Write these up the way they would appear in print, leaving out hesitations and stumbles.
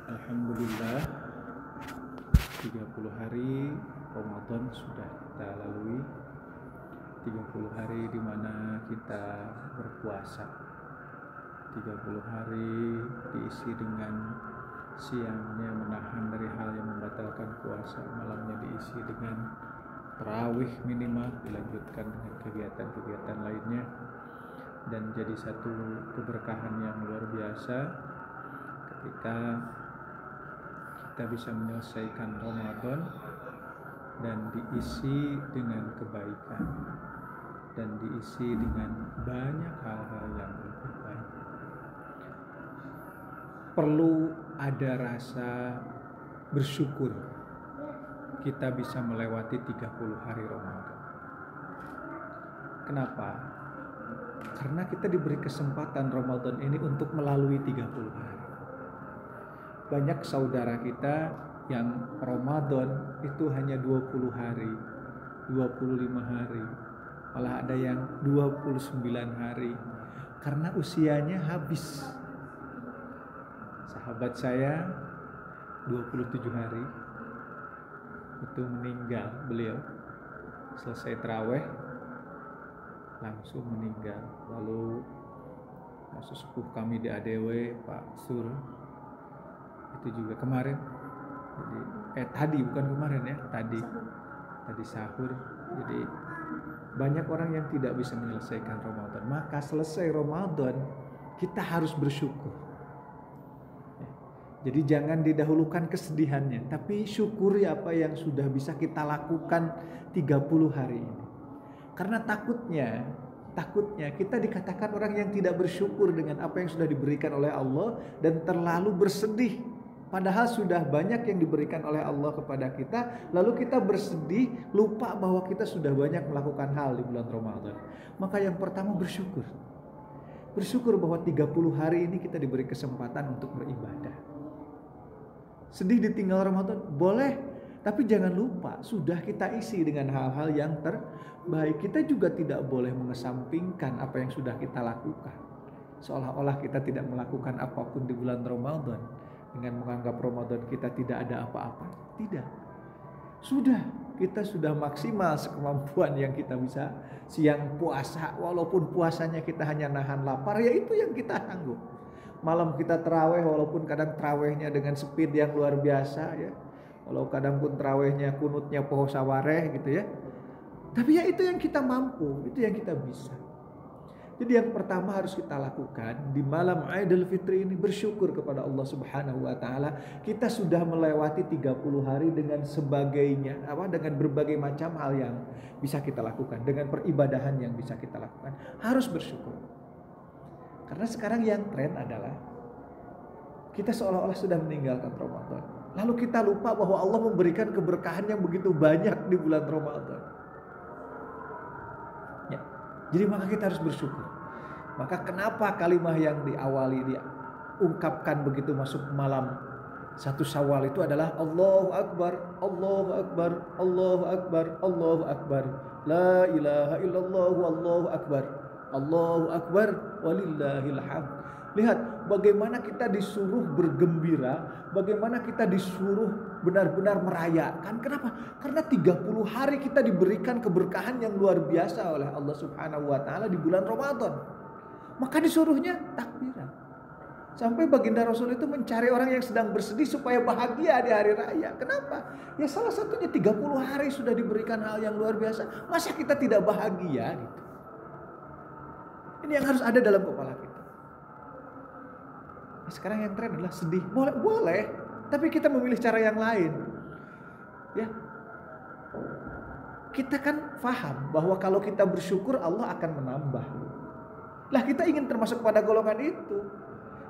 Alhamdulillah 30 hari Ramadan sudah kita lalui. 30 hari di mana kita berpuasa. 30 hari diisi dengan siangnya menahan dari hal yang membatalkan puasa, malamnya diisi dengan tarawih minimal, dilanjutkan dengan kegiatan-kegiatan lainnya, dan jadi satu keberkahan yang luar biasa ketika kita bisa menyelesaikan Ramadan dan diisi dengan kebaikan dan diisi dengan banyak hal-hal yang lebih baik. Perlu ada rasa bersyukur kita bisa melewati 30 hari Ramadan. Kenapa? Karena kita diberi kesempatan Ramadan ini untuk melalui 30 hari. Banyak saudara kita yang Ramadan itu hanya 20 hari, 25 hari, malah ada yang 29 hari karena usianya habis. Sahabat saya 27 hari itu meninggal, beliau selesai taraweh langsung meninggal. Lalu sesepuh kami di ADW, Pak Sur, itu juga kemarin, jadi tadi bukan kemarin ya, tadi sahur. Jadi banyak orang yang tidak bisa menyelesaikan Ramadan. Maka selesai Ramadan kita harus bersyukur. Jadi jangan didahulukan kesedihannya, tapi syukuri apa yang sudah bisa kita lakukan 30 hari ini. Karena takutnya kita dikatakan orang yang tidak bersyukur dengan apa yang sudah diberikan oleh Allah dan terlalu bersedih. Padahal sudah banyak yang diberikan oleh Allah kepada kita, lalu kita bersedih, lupa bahwa kita sudah banyak melakukan hal di bulan Ramadan. Maka yang pertama bersyukur. Bersyukur bahwa 30 hari ini kita diberi kesempatan untuk beribadah. Sedih ditinggal Ramadan, boleh. Tapi jangan lupa, sudah kita isi dengan hal-hal yang terbaik. Kita juga tidak boleh mengesampingkan apa yang sudah kita lakukan. Seolah-olah kita tidak melakukan apapun di bulan Ramadan, dengan menganggap Ramadan kita tidak ada apa-apa. Tidak. Kita sudah maksimal sekemampuan yang kita bisa. Siang puasa, walaupun puasanya kita hanya nahan lapar, ya itu yang kita sanggup. Malam kita taraweh, walaupun kadang tarawehnya dengan speed yang luar biasa ya. Walau kadang pun tarawehnya kunutnya poho sawareh gitu ya. Tapi ya itu yang kita mampu, itu yang kita bisa. Jadi yang pertama harus kita lakukan di malam Idul Fitri ini, bersyukur kepada Allah Subhanahu wa taala. Kita sudah melewati 30 hari dengan sebagainya, dengan berbagai macam hal yang bisa kita lakukan, dengan peribadahan yang bisa kita lakukan. Harus bersyukur. Karena sekarang yang tren adalah kita seolah-olah sudah meninggalkan Ramadan. Lalu kita lupa bahwa Allah memberikan keberkahan yang begitu banyak di bulan Ramadan. Ya. Jadi maka kita harus bersyukur. Maka kenapa kalimah yang diawali diungkapkan begitu masuk malam 1 Syawal itu adalah Allahu Akbar, Allahu Akbar, Allahu Akbar, Allahu Akbar. La ilaha illallah, Allahu Akbar. Allahu Akbar walillahil hamd. Lihat bagaimana kita disuruh bergembira, bagaimana kita disuruh benar-benar merayakan. Kenapa? Karena 30 hari kita diberikan keberkahan yang luar biasa oleh Allah Subhanahu wa taala di bulan Ramadan. Maka disuruhnya takbiran. Sampai baginda Rasul itu mencari orang yang sedang bersedih supaya bahagia di hari raya. Kenapa? Ya salah satunya 30 hari sudah diberikan hal yang luar biasa. Masa kita tidak bahagia gitu? Ini yang harus ada dalam kepala kita. Sekarang yang tren adalah sedih. Boleh, tapi kita memilih cara yang lain. Ya. Kita kan paham bahwa kalau kita bersyukur Allah akan menambah. Lah kita ingin termasuk pada golongan itu.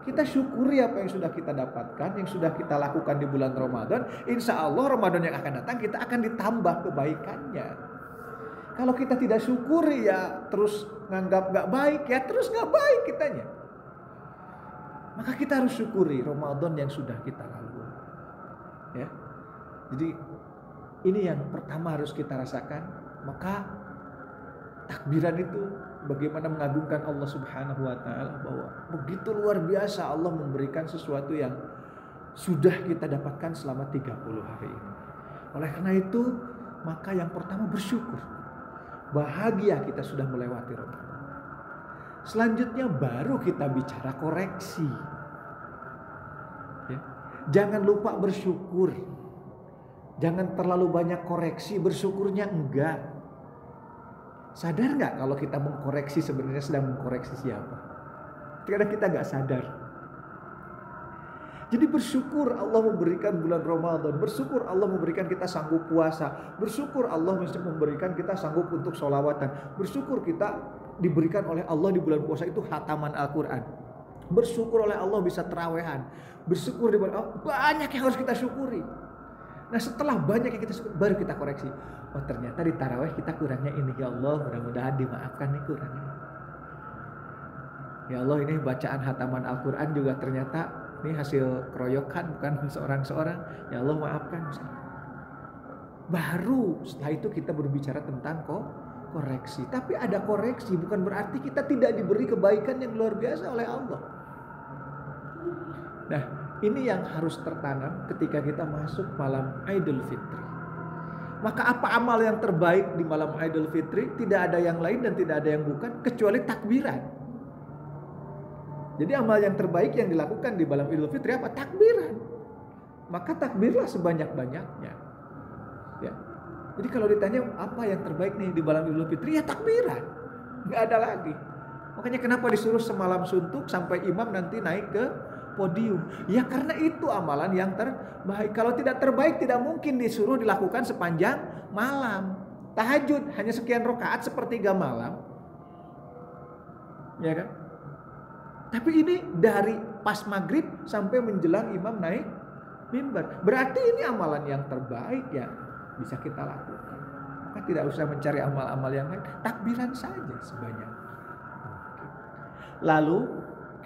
Kita syukuri apa yang sudah kita dapatkan, yang sudah kita lakukan di bulan Ramadan. Insya Allah Ramadan yang akan datang kita akan ditambah kebaikannya. Kalau kita tidak syukuri ya terus nganggap gak baik, ya terus gak baik kitanya. Maka kita harus syukuri Ramadan yang sudah kita lalui. Ya. Jadi ini yang pertama harus kita rasakan. Maka takbiran itu bagaimana mengagungkan Allah Subhanahu wa taala, bahwa begitu luar biasa Allah memberikan sesuatu yang sudah kita dapatkan selama 30 hari ini. Oleh karena itu, maka yang pertama bersyukur. Bahagia kita sudah melewati Ramadan. Selanjutnya baru kita bicara koreksi. Ya. Jangan lupa bersyukur. Jangan terlalu banyak koreksi, bersyukurnya enggak. Sadar nggak kalau kita mengkoreksi sebenarnya sedang mengkoreksi siapa? Kadang kita nggak sadar. Jadi bersyukur Allah memberikan bulan Ramadan. Bersyukur Allah memberikan kita sanggup puasa. Bersyukur Allah memberikan kita sanggup untuk sholawatan. Bersyukur kita diberikan oleh Allah di bulan puasa itu khataman Al-Quran. Bersyukur oleh Allah bisa terawehan. Bersyukur di bulan banyak yang harus kita syukuri. Nah setelah banyak yang kita syukuri, baru kita koreksi. Oh ternyata di taraweh kita kurangnya ini. Ya Allah mudah-mudahan dimaafkan nih kurangnya. Ya Allah ini bacaan khataman Al-Quran juga ternyata ini hasil keroyokan bukan seorang-seorang. Ya Allah maafkan. Baru setelah itu kita berbicara tentang koreksi. Tapi ada koreksi bukan berarti kita tidak diberi kebaikan yang luar biasa oleh Allah. Nah ini yang harus tertanam ketika kita masuk malam Idul Fitri. Maka apa amal yang terbaik di malam Idul Fitri? Tidak ada yang lain dan tidak ada yang bukan kecuali takbiran. Jadi amal yang terbaik yang dilakukan di malam Idul Fitri apa? Takbiran. Maka takbirlah sebanyak-banyaknya. Ya. Jadi kalau ditanya apa yang terbaik nih di malam Idul Fitri, ya takbiran. Nggak ada lagi. Makanya kenapa disuruh semalam suntuk sampai imam nanti naik ke podium? Ya karena itu amalan yang terbaik. Kalau tidak terbaik tidak mungkin disuruh dilakukan sepanjang malam. Tahajud hanya sekian rakaat sepertiga malam. Ya kan? Tapi ini dari pas maghrib sampai menjelang imam naik mimbar. Berarti ini amalan yang terbaik ya bisa kita lakukan. Maka tidak usah mencari amal-amal yang lain. Takbiran saja sebanyak. Lalu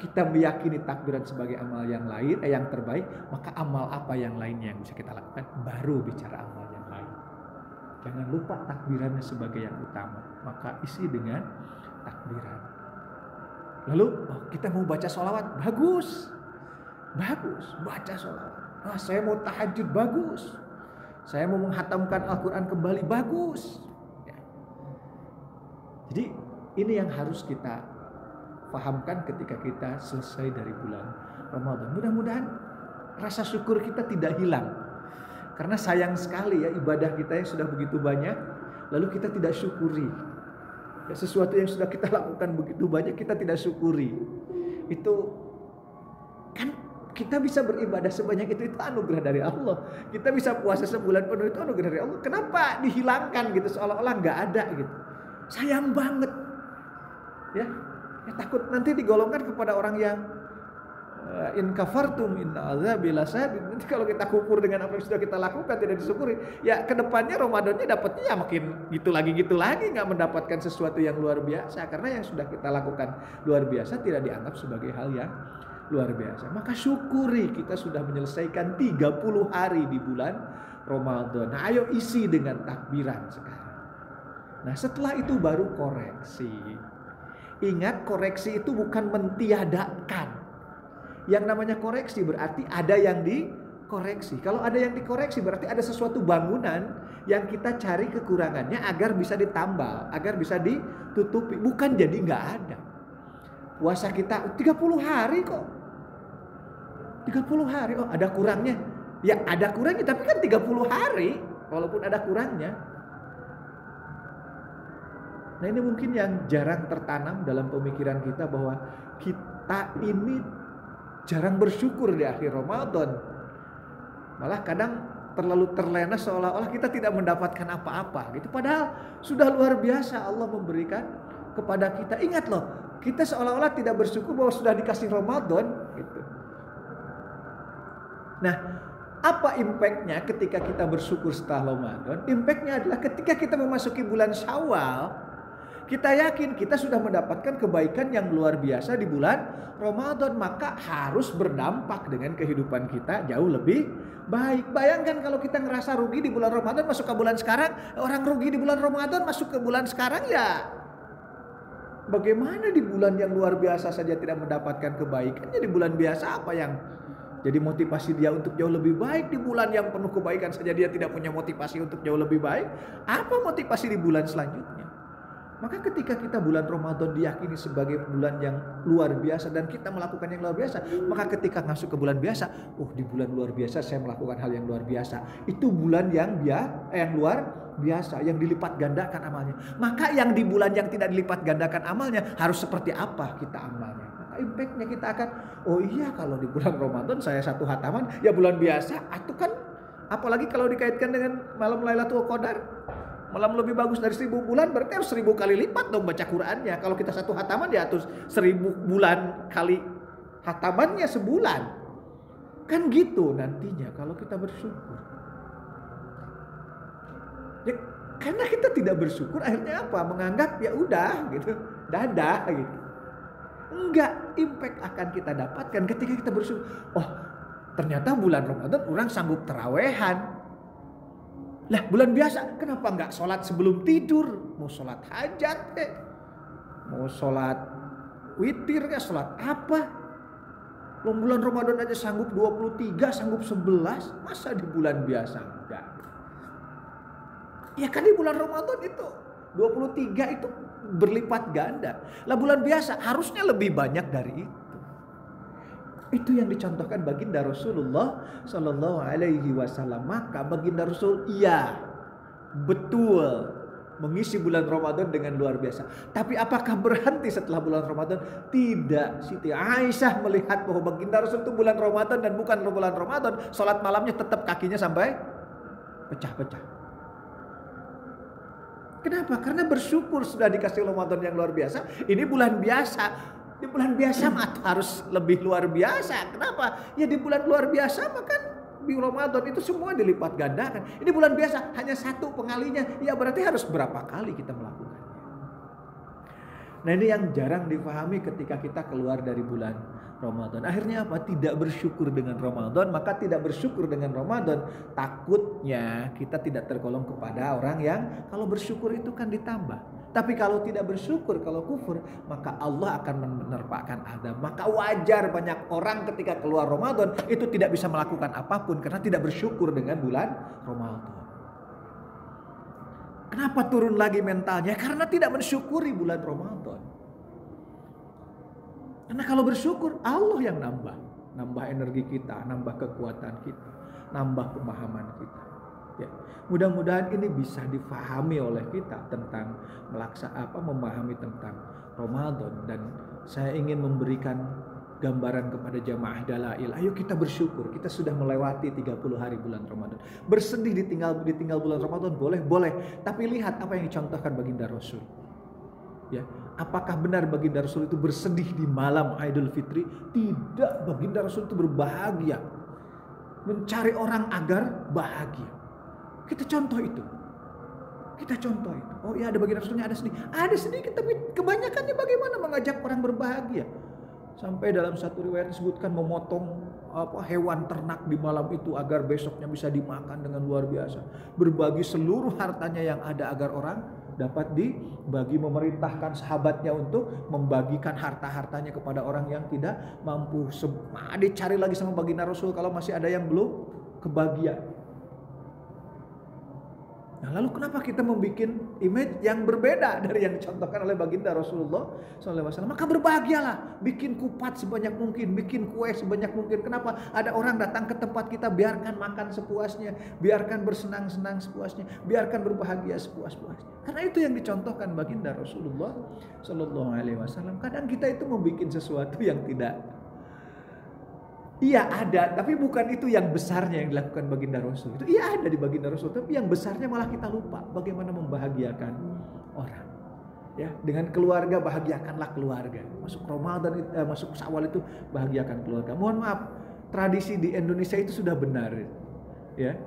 kita meyakini takbiran sebagai amal yang lain, yang terbaik. Maka amal apa yang lainnya yang bisa kita lakukan? Baru bicara amal yang lain. Jangan lupa takbirannya sebagai yang utama. Maka isi dengan takbiran. Lalu kita mau baca sholawat, bagus, baca sholawat. Saya mau tahajud, bagus. Saya mau menghatamkan Al-Quran kembali, bagus. Ya. Jadi ini yang harus kita pahamkan ketika kita selesai dari bulan Ramadan. Mudah-mudahan rasa syukur kita tidak hilang. Karena sayang sekali ya ibadah kita yang sudah begitu banyak, lalu kita tidak syukuri. Sesuatu yang sudah kita lakukan begitu banyak kita tidak syukuri. Itu kan kita bisa beribadah sebanyak itu anugerah dari Allah. Kita bisa puasa sebulan penuh itu anugerah dari Allah. Kenapa dihilangkan gitu seolah-olah nggak ada gitu? Sayang banget. Ya takut nanti digolongkan kepada orang yang in kafartum inna azabi lasadid. Nanti kalau kita kufur dengan apa yang sudah kita lakukan tidak disyukuri, ya kedepannya Ramadannya dapatnya ya makin gitu lagi nggak mendapatkan sesuatu yang luar biasa karena yang sudah kita lakukan luar biasa tidak dianggap sebagai hal yang luar biasa. Maka syukuri kita sudah menyelesaikan 30 hari di bulan Ramadan. Nah ayo isi dengan takbiran sekarang. Nah setelah itu baru koreksi. Ingat koreksi itu bukan mentiadakan. Yang namanya koreksi berarti ada yang dikoreksi. Kalau ada yang dikoreksi berarti ada sesuatu bangunan yang kita cari kekurangannya agar bisa ditambal, agar bisa ditutupi. Bukan jadi nggak ada. Puasa kita 30 hari kok. 30 hari, oh ada kurangnya. Ya ada kurangnya tapi kan 30 hari walaupun ada kurangnya. Nah ini mungkin yang jarang tertanam dalam pemikiran kita bahwa kita ini jarang bersyukur di akhir Ramadan. Malah kadang terlalu terlena seolah-olah kita tidak mendapatkan apa-apa gitu. Padahal sudah luar biasa Allah memberikan kepada kita. Ingat loh, kita seolah-olah tidak bersyukur bahwa sudah dikasih Ramadan gitu. Nah, apa impactnya ketika kita bersyukur setelah Ramadan? Impactnya adalah ketika kita memasuki bulan Syawal, kita yakin kita sudah mendapatkan kebaikan yang luar biasa di bulan Ramadan. Maka harus berdampak dengan kehidupan kita jauh lebih baik. Bayangkan kalau kita ngerasa rugi di bulan Ramadan masuk ke bulan sekarang. Orang rugi di bulan Ramadan masuk ke bulan sekarang ya. Bagaimana di bulan yang luar biasa saja tidak mendapatkan kebaikannya? Di bulan biasa apa yang Jadi motivasi dia untuk jauh lebih baik di bulan yang penuh kebaikan saja dia tidak punya motivasi untuk jauh lebih baik. Apa motivasi di bulan selanjutnya? Maka ketika kita bulan Ramadan diyakini sebagai bulan yang luar biasa dan kita melakukan yang luar biasa, maka ketika masuk ke bulan biasa, di bulan luar biasa saya melakukan hal yang luar biasa. Itu bulan yang luar biasa, yang dilipat gandakan amalnya. Maka yang di bulan yang tidak dilipat gandakan amalnya harus seperti apa kita amalnya? Maka impactnya kita akan, kalau di bulan Ramadan saya 1 khataman, ya bulan biasa, atau kan apalagi kalau dikaitkan dengan malam Lailatul Qadar. Malam lebih bagus dari 1000 bulan, berarti harus 1000 kali lipat dong baca Qur'annya. Kalau kita 1 khataman ya harus 1000 bulan kali khatamannya sebulan. Kan gitu nantinya kalau kita bersyukur. Ya, karena kita tidak bersyukur akhirnya apa? Menganggap ya udah gitu, dadah gitu. Enggak, impact akan kita dapatkan ketika kita bersyukur. Ternyata bulan Ramadan orang sanggup terawehan. Lah bulan biasa kenapa enggak sholat sebelum tidur? Mau sholat hajat mau sholat witir sholat apa? Bulan Ramadan aja sanggup 23, sanggup 11, masa di bulan biasa enggak? Ya kan di bulan Ramadan itu 23 itu berlipat ganda. Lah bulan biasa harusnya lebih banyak dari itu. Itu yang dicontohkan baginda Rasulullah Sallallahu Alaihi Wasallam. Maka baginda Rasul betul mengisi bulan Ramadan dengan luar biasa. Tapi apakah berhenti setelah bulan Ramadan? Tidak. Siti Aisyah melihat bahwa baginda Rasul itu bulan Ramadan dan bukan bulan Ramadan, sholat malamnya tetap kakinya sampai pecah-pecah. Kenapa? Karena bersyukur sudah dikasih Ramadan yang luar biasa. Ini bulan biasa. Di bulan biasa harus lebih luar biasa. Kenapa? Ya di bulan luar biasa makan di Ramadan itu semua dilipat gandakan. Ini bulan biasa hanya 1 pengalinya. Ya berarti harus berapa kali kita melakukannya. Nah ini yang jarang dipahami ketika kita keluar dari bulan Ramadan. Akhirnya apa? Tidak bersyukur dengan Ramadan. Maka tidak bersyukur dengan Ramadan. Takutnya kita tidak tergolong kepada orang yang kalau bersyukur itu kan ditambah. Tapi kalau tidak bersyukur, kalau kufur, maka Allah akan menerpakan azab. Maka wajar banyak orang ketika keluar Ramadan itu tidak bisa melakukan apapun karena tidak bersyukur dengan bulan Ramadan. Kenapa turun lagi mentalnya? Karena tidak mensyukuri bulan Ramadan. Karena kalau bersyukur, Allah yang nambah energi kita, nambah kekuatan kita, nambah pemahaman kita. Ya, mudah-mudahan ini bisa difahami oleh kita tentang memahami tentang Ramadan, dan saya ingin memberikan gambaran kepada jamaah Dalail. Ayo kita bersyukur, kita sudah melewati 30 hari bulan Ramadan. Bersedih ditinggal bulan Ramadan boleh, tapi lihat apa yang dicontohkan baginda Rasul. Ya, apakah benar baginda Rasul itu bersedih di malam Idul Fitri? Tidak, baginda Rasul itu berbahagia, mencari orang agar bahagia. Kita contoh itu. Oh ya, ada bagian Rasulnya ada sedikit, tapi kebanyakannya bagaimana mengajak orang berbahagia. Sampai dalam satu riwayat disebutkan memotong hewan ternak di malam itu agar besoknya bisa dimakan dengan luar biasa. Berbagi seluruh hartanya yang ada agar orang dapat dibagi, memerintahkan sahabatnya untuk membagikan harta-hartanya kepada orang yang tidak mampu. Dicari lagi sama baginda Rasul kalau masih ada yang belum kebagian. Nah, lalu kenapa kita membuat image yang berbeda dari yang dicontohkan oleh baginda Rasulullah SAW? Maka berbahagialah, bikin kupat sebanyak mungkin, bikin kue sebanyak mungkin. Kenapa? Ada orang datang ke tempat kita, biarkan makan sepuasnya, biarkan bersenang-senang sepuasnya, biarkan berbahagia sepuas-puasnya. Karena itu yang dicontohkan baginda Rasulullah SAW. Kadang kita itu membuat sesuatu yang tidak. Iya ada, tapi bukan itu yang besarnya yang dilakukan baginda Rasul. Itu iya ada di baginda Rasul, tapi yang besarnya malah kita lupa bagaimana membahagiakan orang. Ya, dengan keluarga bahagiakanlah keluarga. Masuk Ramadan, masuk Syawal itu bahagiakan keluarga. Mohon maaf, tradisi di Indonesia itu sudah benar. Ya,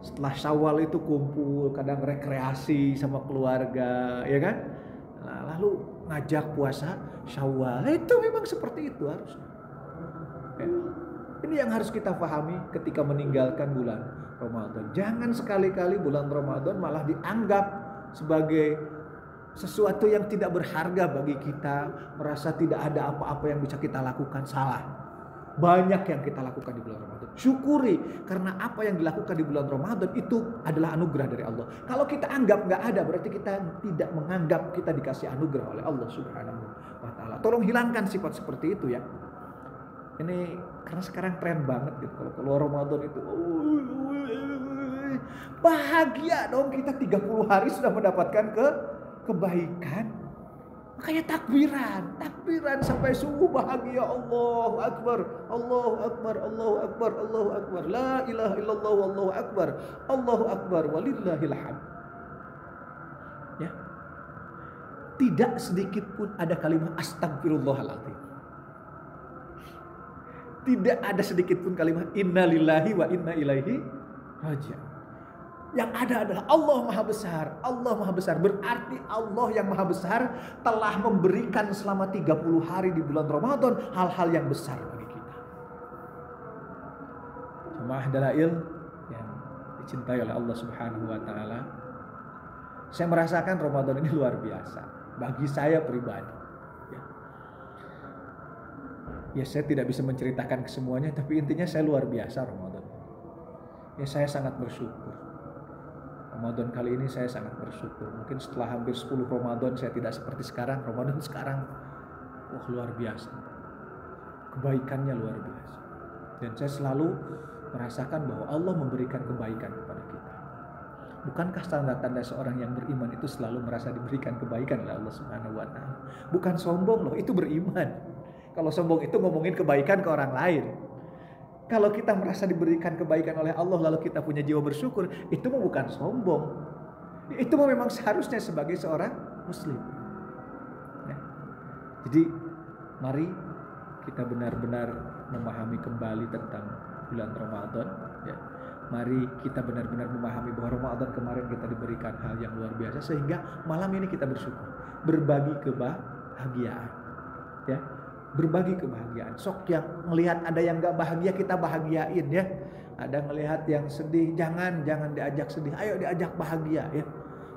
setelah Syawal itu kumpul, kadang rekreasi sama keluarga, ya kan? Nah, lalu ngajak puasa Syawal, itu memang seperti itu harusnya. Ya. Ini yang harus kita pahami ketika meninggalkan bulan Ramadan. Jangan sekali-kali bulan Ramadan malah dianggap sebagai sesuatu yang tidak berharga bagi kita, merasa tidak ada apa-apa yang bisa kita lakukan. Salah. Banyak yang kita lakukan di bulan Ramadan. Syukuri, karena apa yang dilakukan di bulan Ramadan itu adalah anugerah dari Allah. Kalau kita anggap nggak ada, berarti kita tidak menganggap kita dikasih anugerah oleh Allah Subhanahu wa Ta'ala. Tolong hilangkan sifat seperti itu ya. Ini karena sekarang tren banget gitu. Kalau keluar Ramadan itu bahagia dong, kita 30 hari sudah mendapatkan kebaikan. Makanya takbiran sampai subuh bahagia. Allahu Akbar, Allahu Akbar, Allahu Akbar, Allahu Akbar, la ilaha illallah, Allahu Akbar, Allahu Akbar, walillahil hamd. Ya. Tidak sedikit pun ada kalimat astagfirullahaladzim. Tidak ada sedikit pun kalimat innalillahi wa inna ilaihi raji'un. Yang ada adalah Allah Maha Besar. Allah Maha Besar. Berarti Allah yang Maha Besar telah memberikan selama 30 hari di bulan Ramadan hal-hal yang besar bagi kita. Jemaah Dalail yang dicintai oleh Allah Subhanahu wa Ta'ala, saya merasakan Ramadan ini luar biasa bagi saya pribadi. Ya, saya tidak bisa menceritakan kesemuanya, tapi intinya saya luar biasa Ramadan. Ya, saya sangat bersyukur. Ramadan kali ini saya sangat bersyukur. Mungkin setelah hampir 10 Ramadan saya tidak seperti sekarang. Ramadan sekarang wah luar biasa. Kebaikannya luar biasa. Dan saya selalu merasakan bahwa Allah memberikan kebaikan kepada kita. Bukankah tanda-tanda seorang yang beriman itu selalu merasa diberikan kebaikan oleh Allah Subhanahu wa Ta'ala? Bukan sombong loh, itu beriman. Kalau sombong itu ngomongin kebaikan ke orang lain. Kalau kita merasa diberikan kebaikan oleh Allah lalu kita punya jiwa bersyukur, itu bukan sombong. Itu memang seharusnya sebagai seorang muslim. Ya. Jadi mari kita benar-benar memahami kembali tentang bulan Ramadan. Ya. Mari kita benar-benar memahami bahwa Ramadan kemarin kita diberikan hal yang luar biasa, sehingga malam ini kita bersyukur, berbagi kebahagiaan. Ya. Berbagi kebahagiaan. Sok yang melihat ada yang gak bahagia, kita bahagiain ya. Ada melihat yang sedih, jangan diajak sedih, ayo diajak bahagia ya.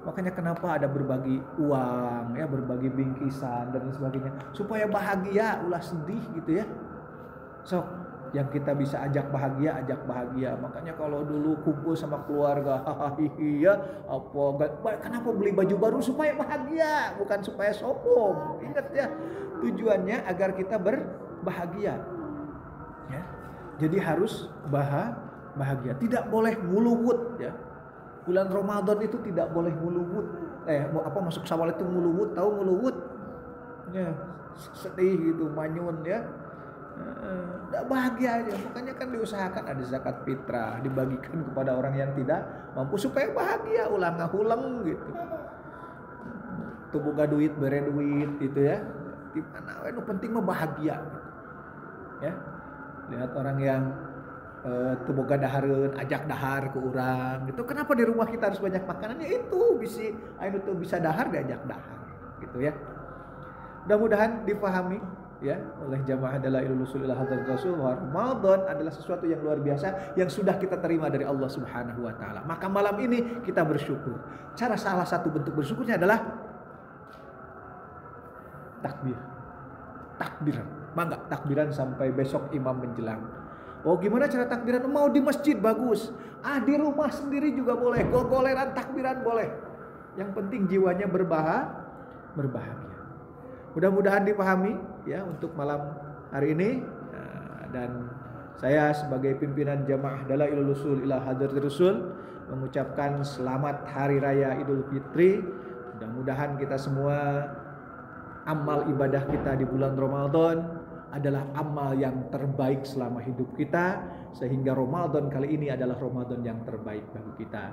Makanya kenapa ada berbagi uang ya, berbagi bingkisan dan sebagainya, supaya bahagia, ulah sedih gitu ya. Sok yang kita bisa ajak bahagia. Makanya kalau dulu kumpul sama keluarga, ya kenapa beli baju baru? Supaya bahagia, bukan supaya sombong. Ingat ya, tujuannya agar kita berbahagia. Ya. Jadi harus bahagia. Tidak boleh nguluwut ya. Bulan Ramadan itu tidak boleh nguluwut. Masuk Syawal itu nguluwut, tahu nguluwut? Ya, sedih gitu, manyun ya. Tidak bahagia aja. Makanya kan diusahakan ada zakat fitrah, dibagikan kepada orang yang tidak mampu supaya bahagia, ulang gitu. Tuh boga duit, bere duit gitu ya. Di mana itu penting mah bahagia. Ya. Lihat orang yang tuh boga dahareun, ajak dahar ke urang gitu. Kenapa di rumah kita harus banyak makanan? Ya itu bisa dahar, diajak dahar gitu ya. Mudah-mudahan dipahami ya oleh jamaah Dalailul Ushul ila Hadratil Rasul bahwa Ramadan adalah sesuatu yang luar biasa yang sudah kita terima dari Allah Subhanahu wa Ta'ala. Maka malam ini kita bersyukur. Salah satu bentuk bersyukurnya adalah takbiran. Mangga takbiran sampai besok imam menjelang. Oh, gimana cara takbiran? Mau di masjid bagus. Di rumah sendiri juga boleh. Gogoleran takbiran boleh. Yang penting jiwanya berbahagia. Mudah-mudahan dipahami ya untuk malam hari ini. Dan saya sebagai pimpinan jamaah Dalailul Ushul ila Hadratil Rasul mengucapkan selamat hari raya Idul Fitri. Mudah-mudahan kita semua amal ibadah kita di bulan Ramadan adalah amal yang terbaik selama hidup kita, sehingga Ramadan kali ini adalah Ramadan yang terbaik bagi kita.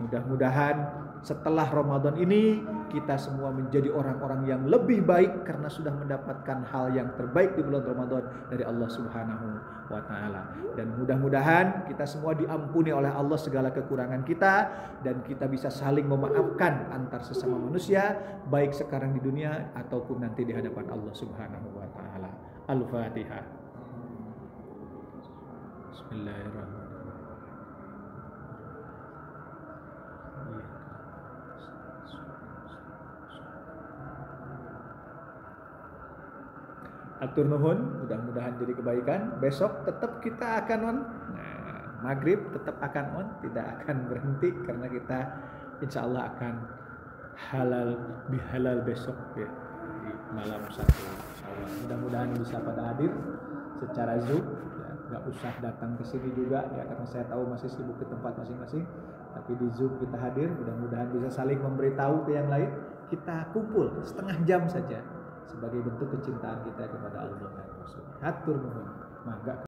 Mudah-mudahan setelah Ramadan ini kita semua menjadi orang-orang yang lebih baik karena sudah mendapatkan hal yang terbaik di bulan Ramadan dari Allah Subhanahu wa Ta'ala. Dan mudah-mudahan kita semua diampuni oleh Allah segala kekurangan kita, dan kita bisa saling memaafkan antar sesama manusia, baik sekarang di dunia ataupun nanti di hadapan Allah Subhanahu wa Ta'ala. Al-Fatihah. Bismillahirrahmanirrahim. Atur nuhun, mudah-mudahan jadi kebaikan. Besok tetap kita akan on. Maghrib tetap akan on, tidak akan berhenti karena kita insya Allah akan halal bihalal besok ya di malam 1 Syawal. Mudah-mudahan bisa pada hadir secara Zoom, ya, nggak usah datang ke sini juga ya karena saya tahu masih sibuk ke tempat masing-masing. Tapi di Zoom kita hadir, mudah-mudahan bisa saling memberitahu ke yang lain. Kita kumpul setengah jam saja sebagai bentuk kecintaan kita kepada Allah dan Rasul. Hatur nuhun. Mangga